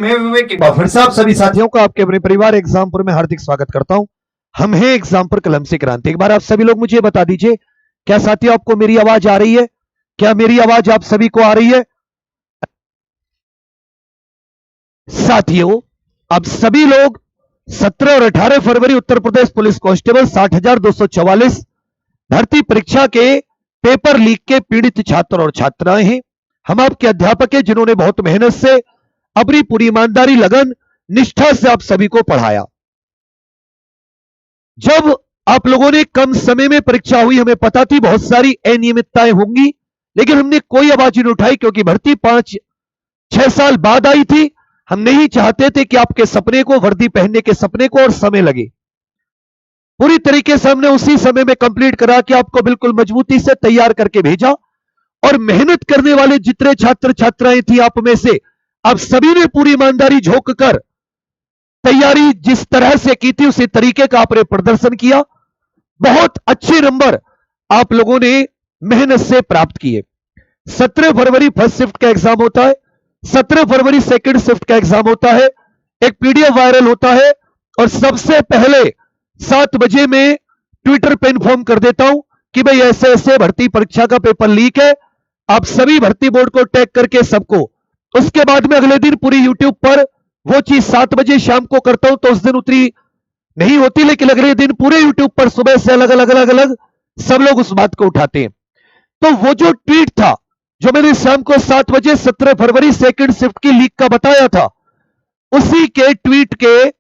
मैं विवेक एक बार फिर से आप सभी साथियों का आपके अपने परिवार एग्जामपुर में हार्दिक स्वागत करता हूं। हम हैं एग्जामपुर कलम से क्रांति। एक बार आप सभी लोग मुझे बता दीजिए, क्या साथियों आपको मेरी आवाज आ रही है? क्या मेरी आवाज आप सभी को आ रही है? साथियों, अब सभी लोग 17 और 18 फरवरी उत्तर प्रदेश पुलिस कांस्टेबल 60,244 भर्ती परीक्षा के पेपर लीक के पीड़ित छात्र और छात्राएं हैं। हम आपके अध्यापक हैं जिन्होंने बहुत मेहनत से अपनी पूरी ईमानदारी, लगन, निष्ठा से आप सभी को पढ़ाया। जब आप लोगों ने कम समय में परीक्षा हुई, हमें पता थी बहुत सारी अनियमितताएं होंगी, लेकिन हमने कोई आवाज नहीं उठाई क्योंकि भर्ती 5-6 साल बाद आई थी। हम नहीं चाहते थे कि आपके सपने को, वर्दी पहनने के सपने को और समय लगे। पूरी तरीके से हमने उसी समय में कंप्लीट करा कि आपको बिल्कुल मजबूती से तैयार करके भेजा। और मेहनत करने वाले जितने छात्र छात्राएं थी आप में से, आप सभी ने पूरी ईमानदारी झोंक कर तैयारी जिस तरह से की थी उसी तरीके का आपने प्रदर्शन किया। बहुत अच्छे नंबर आप लोगों ने मेहनत से प्राप्त किए। 17 फरवरी फर्स्ट शिफ्ट का एग्जाम होता है, 17 फरवरी सेकंड शिफ्ट का एग्जाम होता है, एक पीडीएफ वायरल होता है और सबसे पहले 7 बजे में ट्विटर पे इन्फॉर्म कर देता हूं कि भाई ऐसे ऐसे भर्ती परीक्षा का पेपर लीक है। आप सभी भर्ती बोर्ड को टैग करके सबको, उसके बाद में अगले दिन पूरी यूट्यूब पर वो चीज 7 बजे शाम को करता हूं तो उस दिन उतरी नहीं होती, लेकिन अगले दिन पूरे यूट्यूब पर सुबह से अलग अलग सब लोग उस बात को उठाते हैं। तो वो जो ट्वीट था जो मैंने शाम को 7 बजे 17 फरवरी सेकंड शिफ्ट की लीक का बताया था, उसी के ट्वीट के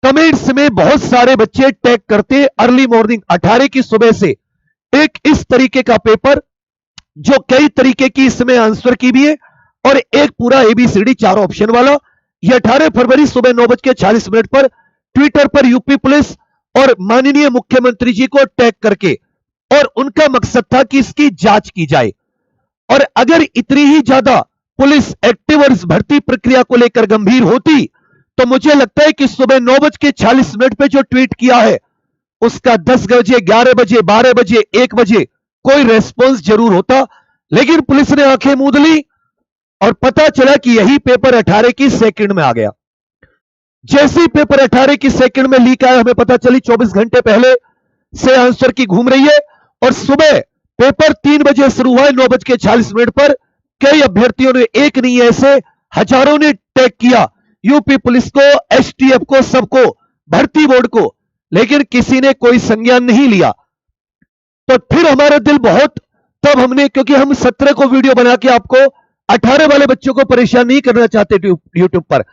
कमेंट्स में बहुत सारे बच्चे टैग करते अर्ली मॉर्निंग 18 की सुबह से एक इस तरीके का पेपर जो कई तरीके की इसमें आंसर की भी है और एक पूरा एबीसीडी 4 ऑप्शन वाला। यह 18 फरवरी सुबह 9:40 पर ट्विटर पर यूपी पुलिस और माननीय मुख्यमंत्री जी को टैग करके, और उनका मकसद था कि इसकी जांच की जाए। और अगर इतनी ही ज्यादा पुलिस एक्टिव और इस भर्ती प्रक्रिया को लेकर गंभीर होती तो मुझे लगता है कि सुबह 9:40 पे जो ट्वीट किया है उसका 10 बजे, 11 बजे, 12 बजे, 1 बजे कोई रेस्पॉन्स जरूर होता। लेकिन पुलिस ने आंखें मूंद ली और पता चला कि यही पेपर 18 की सेकंड में आ गया। जैसे ही पेपर 18 की सेकंड में लीक आया, हमें पता चली 24 घंटे पहले से आंसर की घूम रही है और सुबह पेपर 3 बजे शुरू हुआ है 9:40 पर। कई अभ्यर्थियों ने, एक नहीं ऐसे हजारों ने टैग किया यूपी पुलिस को, एसटीएफ को, सबको, भर्ती बोर्ड को, लेकिन किसी ने कोई संज्ञान नहीं लिया। तो फिर हमारा दिल बहुत, तब हमने, क्योंकि हम 17 को वीडियो बना के आपको 18 वाले बच्चों को परेशान नहीं करना चाहते यूट्यूब पर,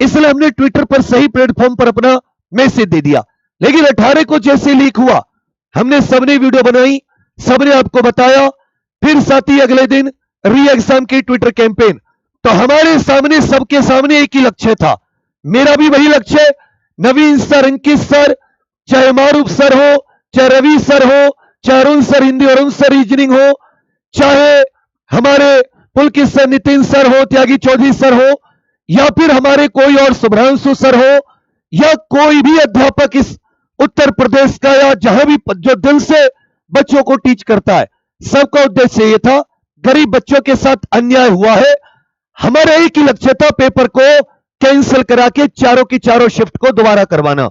इसलिए हमने ट्विटर पर सही प्लेटफॉर्म पर अपना मैसेज दे दिया। लेकिन 18 को जैसे लीक हुआ, हमने सबने वीडियो बनाई, सबने आपको बताया। फिर साथ ही अगले दिन री एग्जाम की ट्विटर कैंपेन। तो हमारे सामने, सबके सामने एक ही लक्ष्य था, मेरा भी वही लक्ष्य। नवीन सर, अंकित सर, चाहे मारूफ सर हो, चाहे रवि सर हो, चाहे Arun sir Hindi, Arun sir reasoning हो, चाहे हमारे पुलकित सर, नितिन सर हो, त्यागी चौधरी सर हो, या फिर हमारे कोई और शुभ्रांशु सर हो, या कोई भी अध्यापक इस उत्तर प्रदेश का या जहां भी जो दिल से बच्चों को टीच करता है, सबका उद्देश्य यह था, गरीब बच्चों के साथ अन्याय हुआ है। हमारा एक ही लक्ष्य था, पेपर को कैंसिल करा के चारों की चारों शिफ्ट को दोबारा करवाना।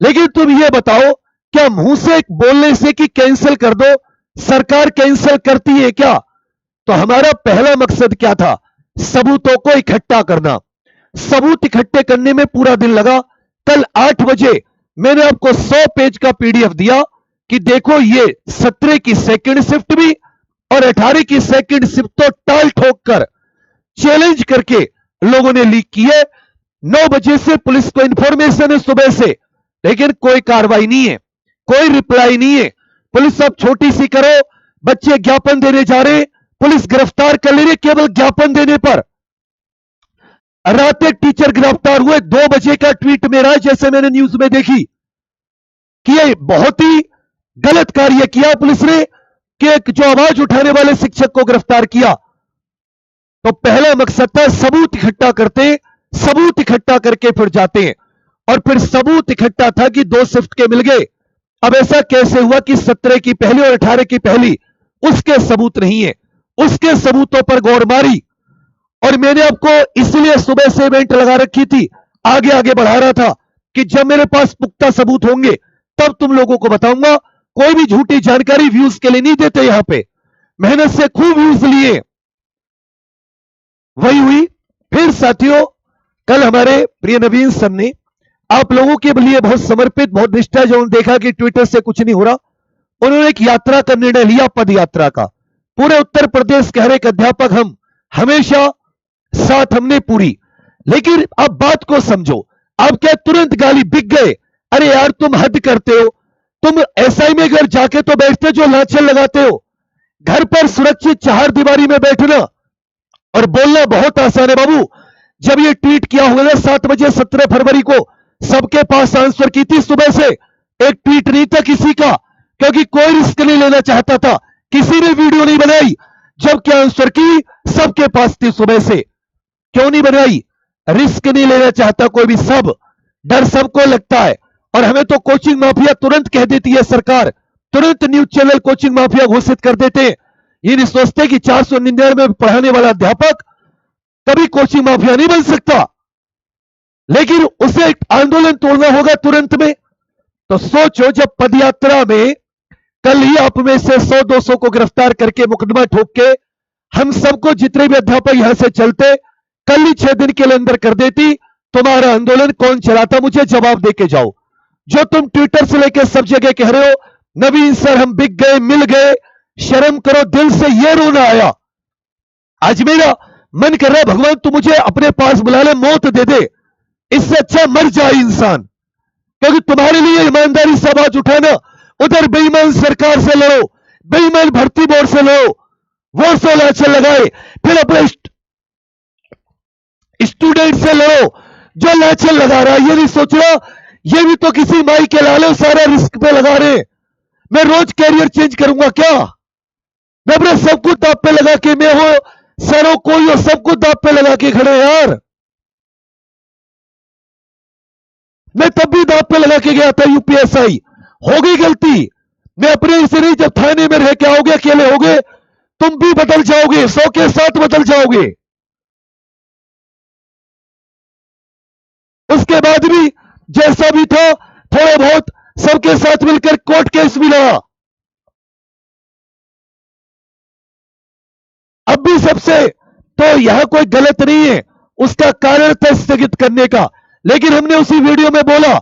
लेकिन तुम ये बताओ, क्या मुंह से बोलने से कि कैंसिल कर दो सरकार कैंसिल करती है क्या? तो हमारा पहला मकसद क्या था? सबूतों को इकट्ठा करना। सबूत इकट्ठे करने में पूरा दिन लगा। कल 8 बजे मैंने आपको 100 पेज का पीडीएफ दिया कि देखो ये 17 की सेकंड शिफ्ट भी और 18 की सेकंड शिफ्ट तो टाल ठोक कर, चैलेंज करके लोगों ने लीक किए। 9 बजे से पुलिस को इंफॉर्मेशन है सुबह से, लेकिन कोई कार्रवाई नहीं है, कोई रिप्लाई नहीं है। पुलिस अब छोटी सी करो, बच्चे ज्ञापन देने जा रहे, पुलिस गिरफ्तार कर ले रही केवल ज्ञापन देने पर। रात एक टीचर गिरफ्तार हुए, 2 बजे का ट्वीट मेरा है, जैसे मैंने न्यूज में देखी कि ये बहुत ही गलत कार्य किया पुलिस ने कि जो आवाज उठाने वाले शिक्षक को गिरफ्तार किया। तो पहला मकसद था सबूत इकट्ठा करते, सबूत इकट्ठा करके फिर जाते हैं, और फिर सबूत इकट्ठा था कि 2 शिफ्ट के मिल गए। अब ऐसा कैसे हुआ कि 17 की पहली और 18 की पहली, उसके सबूत नहीं है? उसके सबूतों पर गौर मारी और मैंने आपको इसलिए सुबह से इवेंट लगा रखी थी, आगे आगे बढ़ा रहा था कि जब मेरे पास पुख्ता सबूत होंगे तब तुम लोगों को बताऊंगा। कोई भी झूठी जानकारी व्यूज के लिए नहीं देते, यहां पे मेहनत से खूब व्यूज लिए, वही हुई। फिर साथियों, कल हमारे प्रिय नवीन सर ने आप लोगों के लिए बहुत समर्पित, बहुत निष्ठा, जो देखा कि ट्विटर से कुछ नहीं हो रहा, उन्होंने एक यात्रा का निर्णय लिया, पद यात्रा का। पूरे उत्तर प्रदेश के हर एक अध्यापक हम हमेशा साथ हमने पूरी। लेकिन अब बात को समझो, अब क्या तुरंत गाली बिक गए? अरे यार तुम हद करते हो, तुम एसआई में घर जाके तो बैठते जो लांछन लगाते हो। घर पर सुरक्षित चार दीवारी में बैठना और बोलना बहुत आसान है बाबू। जब ये ट्वीट किया होगा ना 7 बजे 17 फरवरी को, सबके पास आंसर की थी सुबह से, एक ट्वीट नहीं था किसी का, क्योंकि कोई रिस्क नहीं लेना चाहता था, किसी ने वीडियो नहीं बनाई। जब क्या आंसर की सबके पास थी सुबह से, क्यों नहीं बनाई? रिस्क नहीं लेना चाहता कोई भी, सब डर सबको लगता है। और हमें तो कोचिंग माफिया तुरंत कह देती है सरकार, तुरंत न्यूज चैनल कोचिंग माफिया घोषित कर देते हैं। ये नहीं सोचते कि 499 में पढ़ाने वाला अध्यापक कभी कोचिंग माफिया नहीं बन सकता, लेकिन उसे आंदोलन तोड़ना होगा तुरंत में। तो सोचो, जब पदयात्रा में कल ही आप में से 100-200 को गिरफ्तार करके मुकदमा ठोक के हम सबको, जितने भी अध्यापक यहां से चलते, कल ही 6 दिन के लिए अंदर कर देती, तुम्हारा आंदोलन कौन चलाता? मुझे जवाब देके जाओ। जो तुम ट्विटर से लेकर सब जगह कह रहे हो नवीन सर हम बिक गए, मिल गए, शर्म करो, दिल से ये रोना आया। आज मेरा मन कर रहा है भगवान तू मुझे अपने पास बुला ले, मौत दे दे, इससे अच्छा मर जाए इंसान। क्योंकि तुम्हारे लिए ईमानदारी से आवाज उठाना, उधर बेईमान सरकार से लड़ो, बेईमान भर्ती बोर्ड से लड़ो, वो 16 लगाए, फिर अपने स्टूडेंट से लड़ो जो लाचन लगा रहा है। ये नहीं सोच रहा ये भी तो किसी माई के लाले सारा रिस्क पे लगा रहे। मैं रोज कैरियर चेंज करूंगा क्या? मैं अपने सब कुछ दांव पे लगा के, मैं हो सरो कोई हो, सब कुछ दांव पे लगा के खड़े यार। मैं तब भी दांव पे लगा के गया था यूपीएसआई, हो गई गलती। मैं अपने से नहीं, जब थाने में रह के आओगे, अकेले होगे, तुम भी बदल जाओगे, 100 के साथ बदल जाओगे। उसके बाद भी जैसा भी था थोड़ा बहुत सबके साथ मिलकर कोर्ट केस भी लड़ा। अब भी सबसे, तो यहां कोई गलत नहीं है, उसका कारण था स्थगित करने का। लेकिन हमने उसी वीडियो में बोला,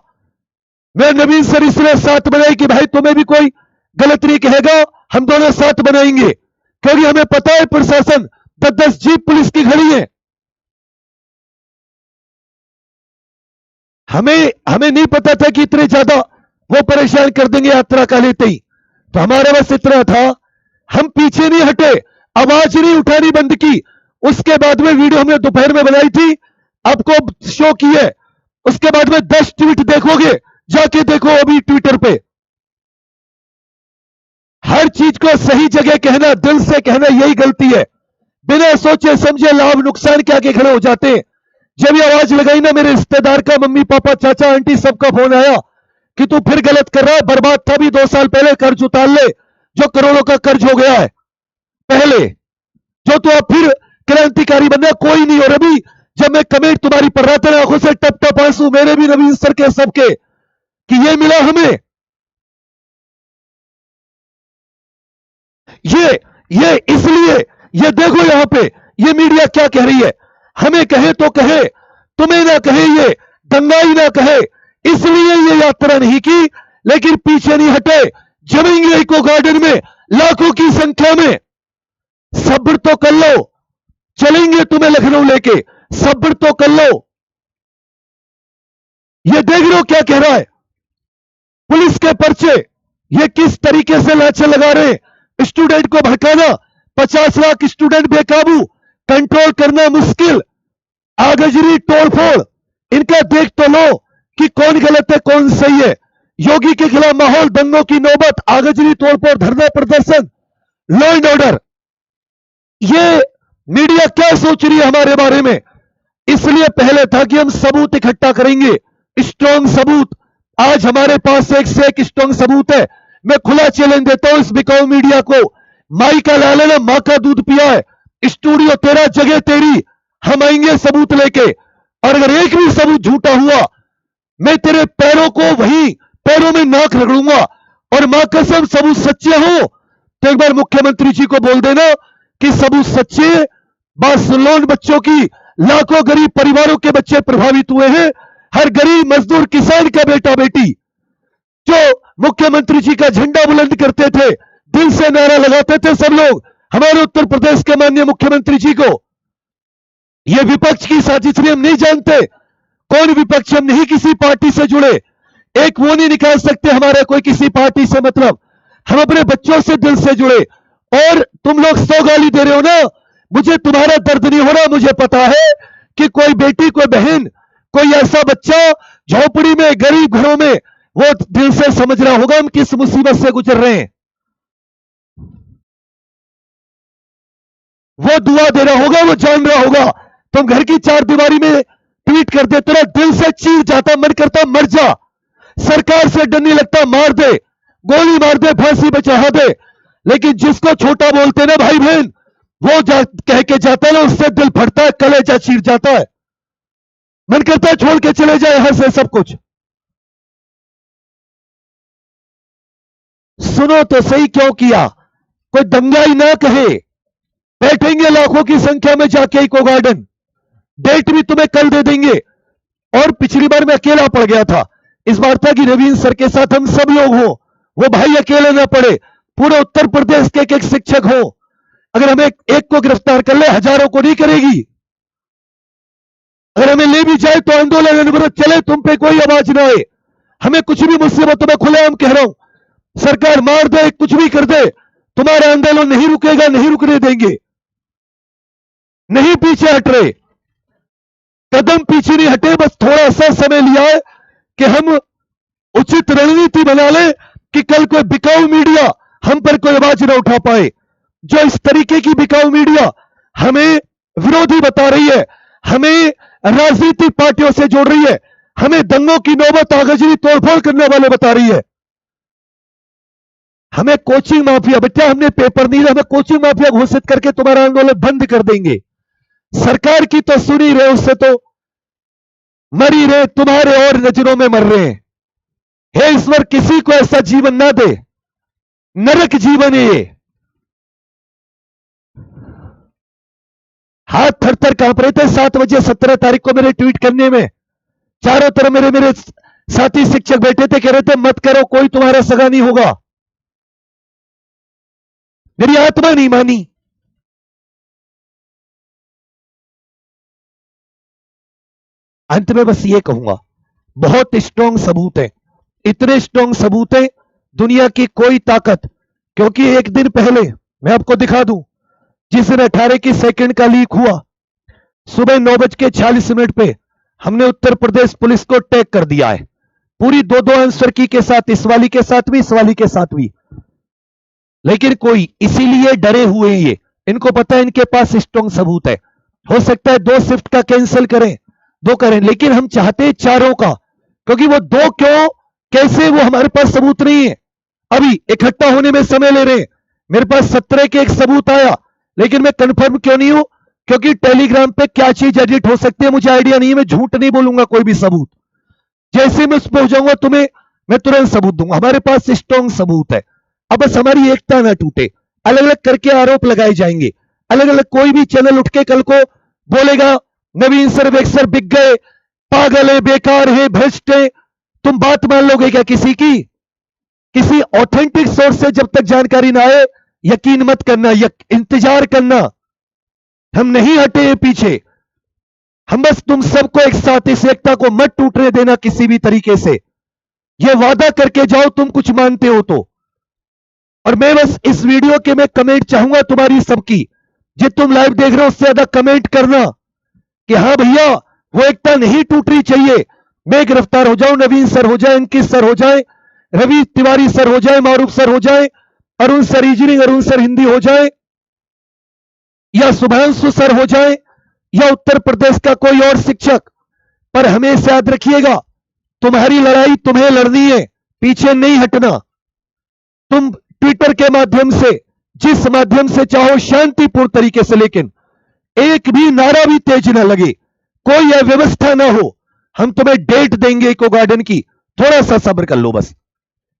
मैं नवीन सर इसलिए साथ बनाई कि भाई तुम्हें भी कोई गलत नहीं कहेगा, हम दोनों साथ बनाएंगे। क्योंकि हमें पता है प्रशासन 10-10 जीप पुलिस की खड़ी है, हमें नहीं पता था कि इतने ज्यादा वो परेशान कर देंगे यात्रा का लेते ही। तो हमारा बस इतना था, हम पीछे नहीं हटे, आवाज नहीं उठानी बंद की। उसके बाद में वीडियो हमने दोपहर में बनाई थी, आपको शो की है। उसके बाद में 10 ट्वीट देखोगे, जाके देखो अभी ट्विटर पे। हर चीज को सही जगह कहना, दिल से कहना, यही गलती है। बिना सोचे समझे लाभ नुकसान के आगे खड़े हो जाते हैं। जब ये आवाज लगाई ना, मेरे रिश्तेदार का, मम्मी पापा चाचा आंटी सबका फोन आया कि तू फिर गलत कर रहा है, बर्बाद था भी 2 साल पहले, कर्ज उतार ले जो करोड़ों का कर्ज हो गया है पहले, जो तू अब फिर क्रांतिकारी बनना। कोई नहीं। और अभी जब मैं कमेंट तुम्हारी पढ़ रहा था, आंखों से टप टप आंसू मेरे भी, नवीन सर के, सबके, कि ये मिला हमें, ये इसलिए, ये देखो यहां पे ये मीडिया क्या कह रही है, हमें कहे तो कहे, तुम्हें ना कहे, ये दंगाई ना कहे, इसलिए ये यात्रा नहीं की। लेकिन पीछे नहीं हटे, जमेंगे इको गार्डन में लाखों की संख्या में। सब्र तो कर लो, चलेंगे तुम्हें लखनऊ लेके, सब्र तो कर लो। ये देख लो क्या कह रहा है, पुलिस के पर्चे, ये किस तरीके से लाछन लगा रहे हैं। स्टूडेंट को भड़काना, 50 लाख स्टूडेंट बेकाबू, कंट्रोल करना मुश्किल, आगजनी तोड़फोड़, इनका देख तो लो कि कौन गलत है कौन सही है। योगी के खिलाफ माहौल, दंगों की नौबत, आगजनी तोड़फोड़, धरना प्रदर्शन, लॉ एंड ऑर्डर। ये मीडिया क्या सोच रही है हमारे बारे में? इसलिए पहले था कि हम सबूत इकट्ठा करेंगे, स्ट्रॉन्ग सबूत। आज हमारे पास एक से एक स्ट्रॉन्ग सबूत है। मैं खुला चैलेंज देता हूं इस बिकाऊ मीडिया को, माई का लाल है ना, मां का दूध पिया है, स्टूडियो तेरा, जगह तेरी, हम आएंगे सबूत लेके, और अगर एक भी सबूत झूठा हुआ, मैं तेरे पैरों को वहीं पैरों में नाक रगड़ूंगा। और मां कसम सबूत सच्चे हो तो एक बार मुख्यमंत्री जी को बोल देना कि सबूत सच्चे। बात सुन लो, उन बच्चों की, लाखों गरीब परिवारों के बच्चे प्रभावित हुए हैं। हर गरीब मजदूर किसान का बेटा बेटी जो मुख्यमंत्री जी का झंडा बुलंद करते थे, दिल से नारा लगाते थे सब लोग हमारे उत्तर प्रदेश के माननीय मुख्यमंत्री जी को। यह विपक्ष की साजिश नहीं, हम नहीं जानते कौन विपक्ष, हम नहीं किसी पार्टी से जुड़े, एक वो नहीं निकाल सकते हमारे कोई किसी पार्टी से मतलब। हम अपने बच्चों से दिल से जुड़े। और तुम लोग 100 गाली दे रहे हो ना, मुझे तुम्हारा दर्द नहीं हो रहा। मुझे पता है कि कोई बेटी, कोई बहन, कोई ऐसा बच्चा झोपड़ी में, गरीब घरों में, वो दिल से समझ रहा होगा हम किस मुसीबत से गुजर रहे हैं। वो दुआ दे रहा होगा, वो जान रहा होगा। तुम घर की 4 दीवारी में ट्वीट कर देते ना, दिल से चीर जाता, मन करता मर जा। सरकार से डर नहीं लगता, मार दे, गोली मार दे, फांसी पे चढ़ा दे। लेकिन जिसको छोटा बोलते ना भाई बहन, वो कह के जाता है ना, उससे दिल फटता है, कलेजा चीर जाता है, मन करता है छोड़ के चले जाए यहां से सब कुछ। सुनो तो सही, क्यों किया? कोई दंगाई ना कहे। बैठेंगे लाखों की संख्या में जाके इको गार्डन, डेट भी तुम्हें कल दे देंगे। और पिछली बार मैं अकेला पड़ गया था, इस बार था कि नवीन सर के साथ हम सब लोग हो, वो भाई अकेले ना पड़े, पूरे उत्तर प्रदेश के एक शिक्षक हो। अगर हमें एक को गिरफ्तार कर ले, हजारों को नहीं करेगी। अगर हमें ले भी जाए तो आंदोलन चले, तुम पे कोई आवाज ना आए। हमें कुछ भी मुसीबतों में खुलेआम कह रहा हूं, सरकार मार दे, कुछ भी कर दे, तुम्हारा आंदोलन नहीं रुकेगा, नहीं रुकने देंगे, नहीं पीछे हट रहे, कदम पीछे नहीं हटे। बस थोड़ा सा समय लिया है कि हम उचित रणनीति बना ले कि कल कोई बिकाऊ मीडिया हम पर कोई आवाज न उठा पाए। जो इस तरीके की बिकाऊ मीडिया हमें विरोधी बता रही है, हमें राजनीतिक पार्टियों से जोड़ रही है, हमें दंगों की नौबत, आगजनी, तोड़फोड़ करने वाले बता रही है, हमें कोचिंग माफिया, बच्चा हमने पेपर नहीं, हमें कोचिंग माफिया घोषित करके तुम्हारा आंदोलन बंद कर देंगे। सरकार की तो सुन ही रहे, उससे तो मर ही रहे, तुम्हारे और नजरों में मर रहे हैं। हे ईश्वर, किसी को ऐसा जीवन ना दे, नरक जीवन है ये। हाथ थर थर कांप रहे थे 7 बजे 17 तारीख को मेरे ट्वीट करने में। चारों तरफ मेरे साथी शिक्षक बैठे थे, कह रहे थे मत करो, कोई तुम्हारा सगा नहीं होगा। मेरी आत्मा नहीं मानी। अंत में बस ये कहूंगा, बहुत स्ट्रांग सबूत है, इतने स्ट्रांग सबूत है दुनिया की कोई ताकत। क्योंकि एक दिन पहले मैं आपको दिखा दूं, जिस दिन 18 की सेकंड का लीक हुआ, सुबह 9:46 पे हमने उत्तर प्रदेश पुलिस को टैग कर दिया है, पूरी 2-2 आंसर की के साथ, इस वाली के साथ भी, इस वाली के साथ भी। लेकिन कोई इसीलिए डरे हुए हैं, ये इनको पता है इनके पास स्ट्रांग सबूत है। हो सकता है 2 शिफ्ट का कैंसिल करें, 2 करें, लेकिन हम चाहते चारों का, क्योंकि वो 2 क्यों, कैसे, वो हमारे पास सबूत नहीं है। अभी इकट्ठा होने में समय ले रहे हैं। मेरे पास 17 के एक सबूत आया, लेकिन मैं कंफर्म क्यों नहीं हूं, क्योंकि टेलीग्राम पे क्या चीज एडिट हो सकती है मुझे आइडिया नहीं है। मैं झूठ नहीं बोलूंगा कोई भी सबूत, जैसे मैं उस पर हो जाऊंगा तुम्हें मैं तुरंत सबूत दूंगा। हमारे पास स्ट्रांग सबूत है। अब बस हमारी एकता ना टूटे, अलग अलग करके आरोप लगाए जाएंगे, अलग अलग। कोई भी चैनल उठ के कल को बोलेगा नवीन सर वेक्सर बिक गए, पागल है, बेकार है, भ्रष्ट है, तुम बात मान लोगे क्या किसी की? किसी ऑथेंटिक सोर्स से जब तक जानकारी ना आए यकीन मत करना, इंतजार करना। हम नहीं हटे पीछे, हम बस तुम सबको एक साथ, इस एकता को मत टूटने देना किसी भी तरीके से। यह वादा करके जाओ तुम कुछ मानते हो तो। और मैं बस इस वीडियो के मैं कमेंट चाहूंगा तुम्हारी सबकी, जो तुम लाइव देख रहे हो उससे ज्यादा कमेंट करना कि हाँ भैया वो एकता नहीं टूटनी चाहिए। मैं गिरफ्तार हो जाऊं, नवीन सर हो जाए, अंकित सर हो जाए, रवि तिवारी सर हो जाए, मारूफ सर हो जाए, Arun sir reasoning, Arun sir Hindi हो जाए, या शुभांशु सर हो जाए, या उत्तर प्रदेश का कोई और शिक्षक, पर हमेशा याद रखिएगा तुम्हारी लड़ाई तुम्हें लड़नी है, पीछे नहीं हटना। तुम ट्विटर के माध्यम से, जिस माध्यम से चाहो शांतिपूर्ण तरीके से, लेकिन एक भी नारा भी तेज ना लगे, कोई अव्यवस्था ना हो, हम तुम्हें डेट देंगे इको गार्डन की, थोड़ा सा सब्र कर लो बस।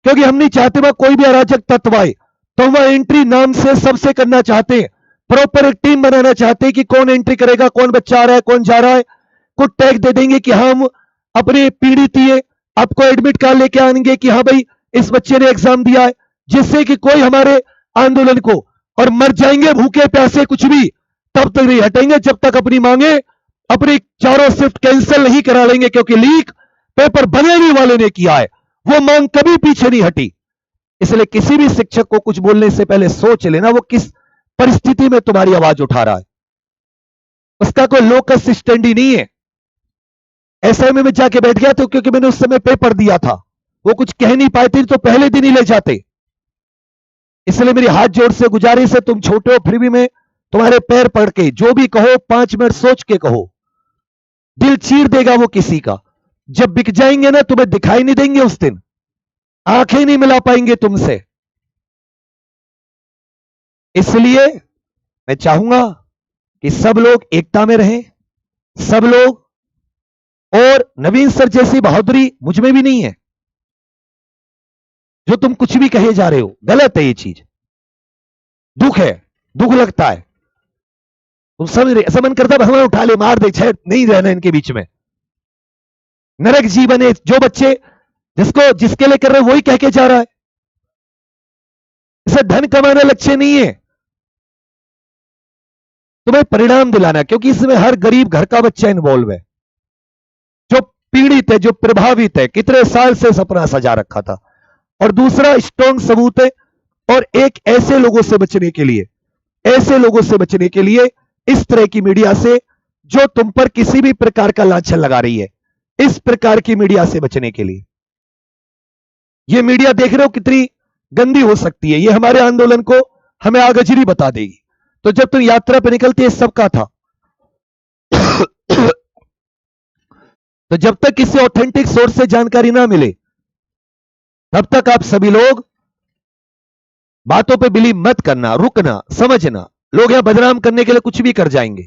क्योंकि हम नहीं चाहते वहां कोई भी अराजक तत्व आए, तो वहां एंट्री नाम से सबसे करना चाहते हैं, प्रॉपर एक टीम बनाना चाहते हैं कि कौन एंट्री करेगा, कौन बच्चा आ रहा है, कौन जा रहा है, कुछ टैग दे देंगे कि हम अपने पीड़ित है, आपको एडमिट कार्ड लेके आएंगे कि हाँ भाई इस बच्चे ने एग्जाम दिया है, जिससे कि कोई हमारे आंदोलन को, और मर जाएंगे भूखे प्यासे कुछ भी, तब तक नहीं हटेंगे जब तक अपनी मांगे, अपनी चारों शिफ्ट कैंसिल नहीं करा लेंगे, क्योंकि लीक पेपर बनाने वाले ने किया है, वो मांग कभी पीछे नहीं हटी। इसलिए किसी भी शिक्षक को कुछ बोलने से पहले सोच लेना वो किस परिस्थिति में तुम्हारी आवाज उठा रहा है, उसका कोई लोकस स्टैंड ही नहीं है। ऐसे में मैं जाके बैठ गया तो क्योंकि मैंने उस समय पेपर दिया था, वो कुछ कह नहीं पाए थे तो पहले दिन ही ले जाते। इसलिए मेरी हाथ जोड़ से गुजारिश है, तुम छोटे हो फिर भी मैं तुम्हारे पैर पड़ के जो भी कहो 5 मिनट सोच के कहो, दिल चीर देगा वो किसी का। जब बिक जाएंगे ना तुम्हें दिखाई नहीं देंगे, उस दिन आंखें नहीं मिला पाएंगे तुमसे। इसलिए मैं चाहूंगा कि सब लोग एकता में रहें, सब लोग, और नवीन सर जैसी बहादुरी मुझ में भी नहीं है। जो तुम कुछ भी कहे जा रहे हो गलत है, ये चीज दुख है, दुख लगता है। तुम समझ रहे, ऐसा मन करता हमें उठा ले मार दे, शायद नहीं रहना इनके बीच में। नरक जीवन है, जो बच्चे जिसको जिसके लिए कर रहे वही कह के जा रहा है। इसे धन कमाना लक्ष्य नहीं है, तुम्हें परिणाम दिलाना, क्योंकि इसमें हर गरीब घर का बच्चा इन्वॉल्व है, जो पीड़ित है, जो प्रभावित है, कितने साल से सपना सजा रखा था। और दूसरा स्ट्रॉन्ग सबूत है, और एक ऐसे लोगों से बचने के लिए, ऐसे लोगों से बचने के लिए, इस तरह की मीडिया से जो तुम पर किसी भी प्रकार का लांछन लगा रही है, इस प्रकार की मीडिया से बचने के लिए। यह मीडिया देख रहे हो कितनी गंदी हो सकती है, यह हमारे आंदोलन को हमें आगजरी बता देगी। तो जब तुम यात्रा पर निकलती है सबका था तो जब तक किसी ऑथेंटिक सोर्स से जानकारी ना मिले तब तक आप सभी लोग बातों पे बिलीव मत करना, रुकना, समझना। लोग यहां बदनाम करने के लिए कुछ भी कर जाएंगे।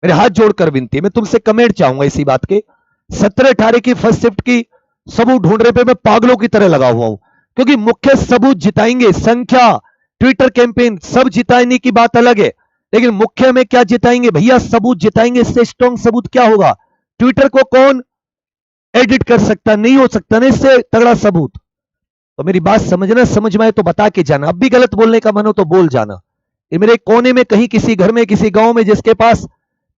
मेरे हाथ जोड़कर विनती है, मैं तुमसे कमेंट चाहूंगा इसी बात के। 17-18 की फर्स्ट शिफ्ट की सबूत ढूंढने पे मैं पागलों की तरह लगा हुआ हूं, क्योंकि मुख्य सबूत जिताएंगे, संख्या, ट्विटर कैंपेन सब जिताने की बात अलग है, लेकिन मुख्य में क्या जिताएंगे भैया? सबूत जिताएंगे। इससे स्ट्रॉन्ग सबूत क्या होगा? ट्विटर को कौन एडिट कर सकता? नहीं हो सकता ना इससे तगड़ा सबूत। तो मेरी बात समझना, समझ में आए तो बता के जाना, अब भी गलत बोलने का मन हो तो बोल जाना। ये मेरे कोने में कहीं किसी घर में किसी गांव में जिसके पास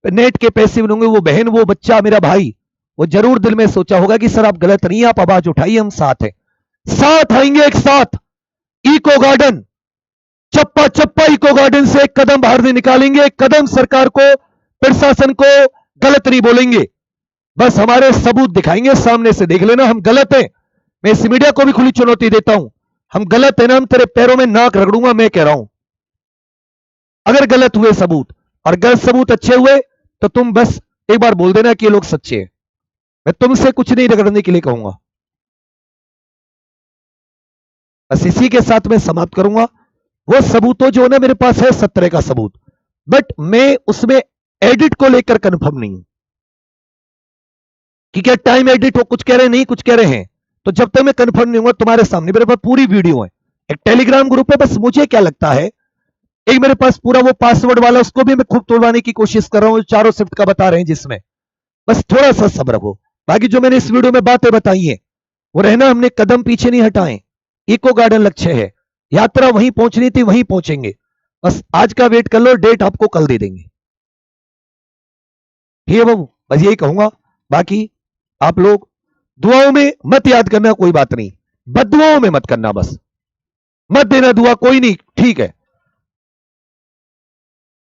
नेट के पैसे होंगे, वो बहन, वो बच्चा, मेरा भाई, वो जरूर दिल में सोचा होगा कि सर आप गलत नहीं, आप आवाज उठाइए, हम साथ हैं, साथ आएंगे एक साथ। इको गार्डन, चप्पा चप्पा इको गार्डन से एक कदम बाहर नहीं निकालेंगे, एक कदम सरकार को, प्रशासन को गलत नहीं बोलेंगे, बस हमारे सबूत दिखाएंगे, सामने से देख लेना हम गलत हैं। मैं इस मीडिया को भी खुली चुनौती देता हूं, हम गलत है ना, हम तेरे पैरों में नाक रगड़ूंगा, मैं कह रहा हूं। अगर गलत हुए सबूत, और गलत सबूत अच्छे हुए तो तुम बस एक बार बोल देना कि ये लोग सच्चे हैं, मैं तुमसे कुछ नहीं रगड़ने के लिए कहूंगा। बस इसी के साथ मैं समाप्त करूंगा। वो सबूतों जो ना मेरे पास है 17 का सबूत, बट मैं उसमें एडिट को लेकर कंफर्म नहीं हूं कि क्या टाइम एडिट हो, कुछ कह रहे हैं नहीं, कुछ कह रहे हैं। तो जब तक मैं कंफर्म नहीं हुआ तुम्हारे सामने, मेरे पास पूरी वीडियो है, एक टेलीग्राम ग्रुप है, बस मुझे क्या लगता है, एक मेरे पास पूरा वो पासवर्ड वाला, उसको भी मैं खूब तोड़वाने की कोशिश कर रहा हूं, चारों शिफ्ट का बता रहे हैं जिसमें, बस थोड़ा सा सब्र रखो। बाकी जो मैंने इस वीडियो में बातें बताई हैं वो रहना, हमने कदम पीछे नहीं हटाए, इको गार्डन लक्ष्य है, यात्रा वहीं पहुंचनी थी, वहीं पहुंचेंगे, बस आज का वेट कर लो, डेट आपको कल दे देंगे। ठीक है बाबू, बस यही कहूंगा। बाकी आप लोग दुआओं में मत याद करना, कोई बात नहीं, बद्दुआओं में मत करना, बस मत देना दुआ, कोई नहीं, ठीक है,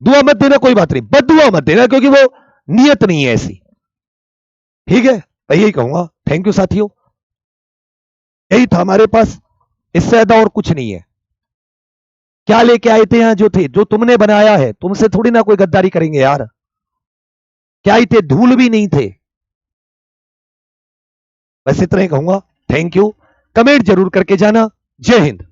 दुआ मत देना, कोई बात नहीं, बद्दुआ मत देना, क्योंकि वो नियत नहीं है ऐसी। ठीक है, मैं यही कहूंगा। थैंक यू साथियों, यही था हमारे पास, इससे ज्यादा और कुछ नहीं है। क्या लेके आए थे यहां, जो थे, जो तुमने बनाया है, तुमसे थोड़ी ना कोई गद्दारी करेंगे यार। क्या ही थे, धूल भी नहीं थे। बस इतना ही कहूंगा। थैंक यू, कमेंट जरूर करके जाना। जय हिंद।